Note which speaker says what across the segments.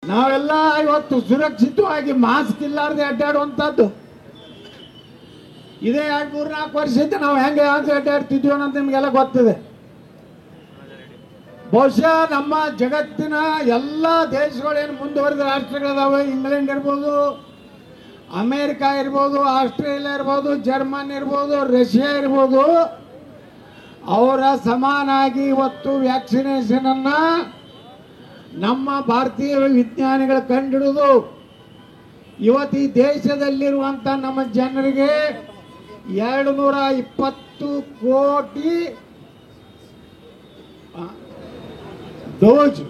Speaker 1: ನಾವೆಲ್ಲ ಇವತ್ತು ಸುರಕ್ಷಿತವಾಗಿ ಮಾಸ್ಕ್ ಇಲ್ಲಾರ್ದೆ ಅಡ್ಡಾಡುವಂತದ್ದು ಇದೇ 2-3-4 ವರ್ಷದಿಂದ ನಾವು ಹೆಂಗೆ ಅಡ್ಡಾಡ್ತಿದ್ವಿ ಅನ್ನೋದು ನಿಮಗೆಲ್ಲ ಗೊತ್ತಿದೆ. ಬಹುಶಃ ನಮ್ಮ ಜಗತ್ತಿನ ಎಲ್ಲ ದೇಶಗಳೇನು ಮುಂದುವರೆದ ರಾಷ್ಟ್ರಗಳಿದಾವೆ, ಇಂಗ್ಲೆಂಡ್ ಇರ್ಬೋದು, ಅಮೇರಿಕಾ ಇರ್ಬೋದು, ಆಸ್ಟ್ರೇಲಿಯಾ ಇರ್ಬೋದು, ಜರ್ಮನ್ ಇರ್ಬೋದು, ರಷ್ಯಾ ಇರ್ಬೋದು, ಅವರ ಸಮಾನಾಗಿ ಇವತ್ತು ವ್ಯಾಕ್ಸಿನೇಷನ್ ಅನ್ನ ನಮ್ಮ ಭಾರತೀಯ ವಿಜ್ಞಾನಿಗಳು ಕಂಡುಹಿಡಿದು ಇವತ್ತು ಈ ದೇಶದಲ್ಲಿರುವಂತ ನಮ್ಮ ಜನರಿಗೆ 220 ಕೋಟಿ ಡೋಸ್.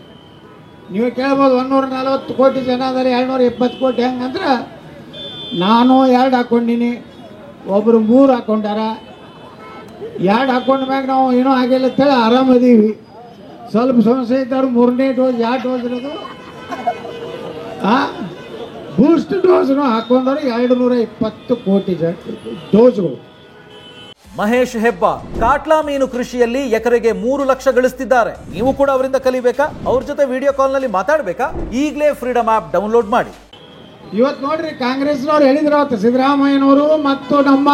Speaker 1: ನೀವು ಕೇಳ್ಬೋದು 140 ಕೋಟಿ ಜನ ಆದರೆ 220 ಕೋಟಿ ಹೆಂಗಂದ್ರೆ, ನಾನು 2 ಹಾಕೊಂಡಿನಿ, ಒಬ್ರು 3 ಹಾಕೊಂಡಾರ. 2 ಹಾಕೊಂಡ ಮ್ಯಾಗ ನಾವು ಏನೋ ಆಗಿಲ್ಲ ಅಂತೇಳಿ ಆರಾಮದೀವಿ. ಸ್ವಲ್ಪ ಸಮಸ್ಯೆ ಇದ್ದವ್ರು 3ನೇ ಡೋಸ್, 2 ಡೋಸ್ ಇರೋದು ಬೂಸ್ಟ್ ಡೋಸ್ನು ಹಾಕೊಂಡವ್ರು 220 ಕೋಟಿ ಡೋಸ್ಗಳು.
Speaker 2: ಮಹೇಶ್ ಹೆಬ್ಬಾರ್ ಕಾಟ್ಲಾ ಮೀನು ಕೃಷಿಯಲ್ಲಿ ಎಕರೆಗೆ 3 ಲಕ್ಷ ಗಳಿಸ್ತಿದ್ದಾರೆ. ನೀವು ಕೂಡ ಅವರಿಂದ ಕಲಿಬೇಕಾ? ಅವ್ರ ಜೊತೆ ವಿಡಿಯೋ ಕಾಲ್ ನಲ್ಲಿ ಮಾತಾಡಬೇಕಾ? ಈಗಲೇ ಫ್ರೀಡಮ್ ಆಪ್ ಡೌನ್ಲೋಡ್ ಮಾಡಿ.
Speaker 1: ಇವತ್ತು ನೋಡ್ರಿ, ಕಾಂಗ್ರೆಸ್ನವ್ರು ಹೇಳಿದ್ರು ಅವತ್ತು, ಸಿದ್ದರಾಮಯ್ಯನವರು ಮತ್ತು ನಮ್ಮ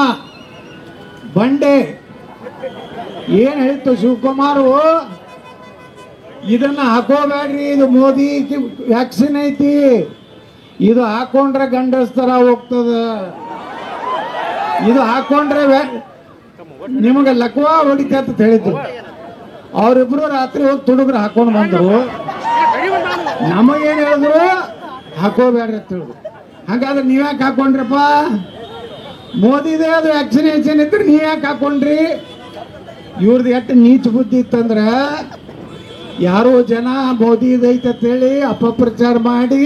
Speaker 1: ಬಂಡೆ ಏನ್ ಹೇಳಿತ್ತು ಶಿವಕುಮಾರ್, ಇದನ್ನ ಹಾಕೋಬೇಡ್ರಿ, ಇದು ಮೋದಿ ವ್ಯಾಕ್ಸಿನ್ ಐತಿ, ಇದು ಹಾಕೊಂಡ್ರೆ ಗಂಡಸ್ತರ ಹೋಗ್ತದ, ಇದು ಹಾಕೊಂಡ್ರೆ ನಿಮಗೆ ಲಕ್ವಾ ಹೊಡಿತ ಅಂತ ಹೇಳಿದ್ರು. ಅವರಿಬ್ರು ರಾತ್ರಿ ಹೋಗಿ ತುಡುಗ್ರು ಹಾಕೊಂಡು ಬಂದ್ರು. ನಮಗೇನು ಹೇಳಿದ್ರು, ಹಾಕೋಬೇಡ್ರಿ ಅಂತ ಹೇಳಿದ್ರು. ಹಾಗಾದ್ರೆ ನೀವ್ಯಾಕೆ ಹಾಕೊಂಡ್ರಪ್ಪ? ಮೋದಿದೇ ಅದು ವ್ಯಾಕ್ಸಿನೇಷನ್ ಇದ್ರೆ ನೀವ್ಯಾಕೆ ಹಾಕೊಂಡ್ರಿ? ಇವ್ರದ್ದು ಎಷ್ಟು ನೀಚ ಬುದ್ಧಿ ಇತ್ತಂದ್ರೆ, ಯಾರೋ ಜನ ಮೋದಿ ಇದೈತಂತೇಳಿ ಅಪಪ್ರಚಾರ ಮಾಡಿ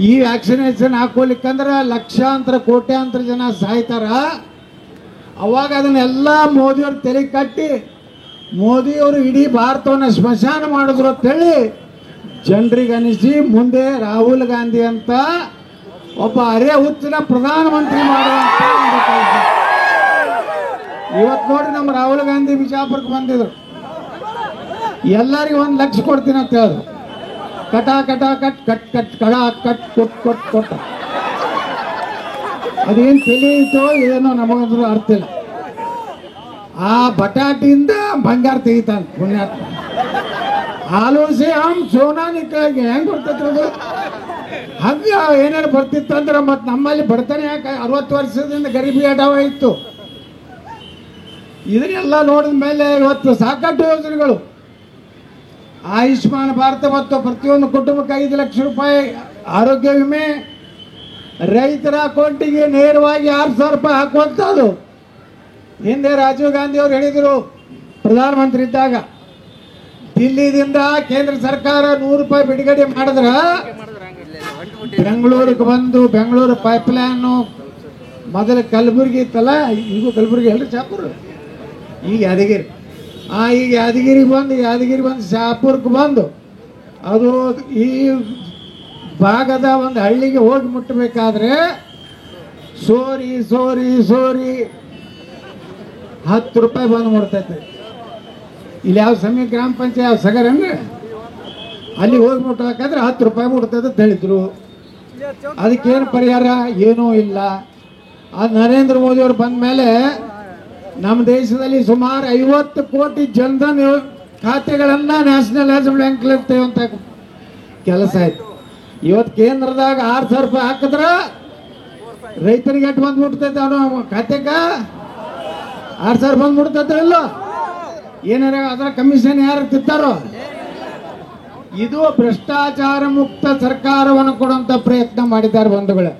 Speaker 1: ಈ ವ್ಯಾಕ್ಸಿನೇಷನ್ ಹಾಕೋಲಿಕ್ಕಂದ್ರೆ ಲಕ್ಷಾಂತರ ಕೋಟ್ಯಾಂತರ ಜನ ಸಾಯ್ತಾರ. ಅವಾಗ ಅದನ್ನೆಲ್ಲ ಮೋದಿಯವ್ರು ತಲೆ ಕಟ್ಟಿ ಮೋದಿಯವರು ಇಡೀ ಭಾರತವನ್ನು ಸ್ಮಶಾನ ಮಾಡಿದ್ರು ಅಂತೇಳಿ ಜನರಿಗೆ ಅನಿಸಿ ಮುಂದೆ ರಾಹುಲ್ ಗಾಂಧಿ ಅಂತ ಒಬ್ಬ ಅರೆ ಹುಚ್ಚಿನ ಪ್ರಧಾನಮಂತ್ರಿ ಮಾಡುವಂತ ಇವತ್ತು ನೋಡಿ ನಮ್ಮ ರಾಹುಲ್ ಗಾಂಧಿ ಬಿಜಾಪುರಕ್ಕೆ ಬಂದಿದ್ರು. ಎಲ್ಲರಿಗೂ 1 ಲಕ್ಷ ಕೊಡ್ತೀನಿ ಅಂತ ಹೇಳಿದ್ರು. ಕಟ ಕಟ ಕಟ್ ಕಟ್ ಕಟ್ ಕಡ ಕಟ್ ಕೊಟ್ ಕೊಟ್ ಕೊಟ್ಟ. ಅದೇನು ತಿಳಿಯಿತೋ ಏನೋ ನಮಗಂದ್ರೂ ಅರ್ಥ ಇಲ್ಲ. ಆ ಬಟಾಟಿಯಿಂದ ಬಂಗಾರ ತೆಗಿತಾನೆ ಪುಣ್ಯಾತ್ಮ. ಆಲೋಸಿ ಸೋನಾ ನಿಕ್ಕಾಗಿ ಹೆಂಗ್ ಬರ್ತೈತೆ ಹಂಗ ಏನಾರು ಬರ್ತಿತ್ತಂದ್ರೆ ಮತ್ತೆ ನಮ್ಮಲ್ಲಿ ಬಡತನ ಯಾಕೆ 60 ವರ್ಷದಿಂದ ಗರೀಬಿ ಅಡಾವ ಇತ್ತು. ಇದನ್ನೆಲ್ಲ ನೋಡಿದ ಮೇಲೆ ಇವತ್ತು ಸಾಕಷ್ಟು ಯೋಜನೆಗಳು, ಆಯುಷ್ಮಾನ್ ಭಾರತ ಮತ್ತು ಪ್ರತಿಯೊಂದು ಕುಟುಂಬಕ್ಕೆ 5 ಲಕ್ಷ ರೂಪಾಯಿ ಆರೋಗ್ಯ ವಿಮೆ, ರೈತರ ಅಕೌಂಟಿಗೆ ನೇರವಾಗಿ 6,000 ರೂಪಾಯಿ ಹಾಕುವಂಥದ್ದು. ಹಿಂದೆ ರಾಜೀವ್ ಗಾಂಧಿ ಅವರು ಹೇಳಿದರು ಪ್ರಧಾನಮಂತ್ರಿ ಇದ್ದಾಗ, ದಿಲ್ಲಿದಿಂದ ಕೇಂದ್ರ ಸರ್ಕಾರ 100 ರೂಪಾಯಿ ಬಿಡುಗಡೆ ಮಾಡಿದ್ರ ಬೆಂಗಳೂರಿಗೆ ಬಂದು ಬೆಂಗಳೂರು ಪೈಪ್ಲೈನು ಮೊದಲು ಕಲಬುರಗಿ ಇತ್ತಲ್ಲ, ಈಗೂ ಕಲಬುರಗಿ ಹೇಳ್ರಿ, ಶಾಪುರ, ಈಗ ಯಾದಗಿರಿ, ಈಗ ಯಾದಗಿರಿಗೆ ಬಂದು ಶಾಪುರಕ್ಕೆ ಬಂದು ಅದು ಈ ಭಾಗದ ಒಂದು ಹಳ್ಳಿಗೆ ಹೋಗಿ ಮುಟ್ಟಬೇಕಾದ್ರೆ ಸೋರಿ ಸೋರಿ ಸೋರಿ 10 ರೂಪಾಯಿ ಬಂದು ಮುಡ್ತೈತೆ. ಇಲ್ಲಿ ಯಾವ ಸಮೀಪ ಗ್ರಾಮ ಪಂಚಾಯತ್ ಯಾವ ಸಗರ ಅಂದ್ರೆ ಅಲ್ಲಿ ಹೋಗಿ ಮುಟ್ಟಬೇಕಾದ್ರೆ 10 ರೂಪಾಯಿ ಮುಡ್ತದೆ ಅಂತ ಹೇಳಿದ್ರು. ಅದಕ್ಕೇನು ಪರಿಹಾರ? ಏನೂ ಇಲ್ಲ. ಅದು ನರೇಂದ್ರ ಮೋದಿ ಅವರು ಬಂದ ಮೇಲೆ ನಮ್ಮ ದೇಶದಲ್ಲಿ ಸುಮಾರು 50 ಕೋಟಿ ಜನ್ಧನ್ ಖಾತೆಗಳನ್ನ ನ್ಯಾಷನಲೈಸ್ ಬ್ಯಾಂಕ್ ಕೆಲಸ ಆಯ್ತು. ಇವತ್ತು ಕೇಂದ್ರದಾಗ 6,000 ರೂಪಾಯಿ ಹಾಕಿದ್ರ ರೈತರಿಗೆ ಎಷ್ಟು ಬಂದು ಮುಟ್ತೈತೆ ಅವನು ಖಾತೆಗ 6,000 ಬಂದು ಮುಟ್ತೈತೆ ಇಲ್ಲ, ಏನಾರ ಅದರ ಕಮಿಷನ್ ಯಾರು ತಿಂತಾರೋ? ಇದು ಭ್ರಷ್ಟಾಚಾರ ಮುಕ್ತ ಸರ್ಕಾರವನ್ನು ಕೊಡುವಂತ ಪ್ರಯತ್ನ ಮಾಡಿದ್ದಾರೆ ಬಂಧುಗಳೇ.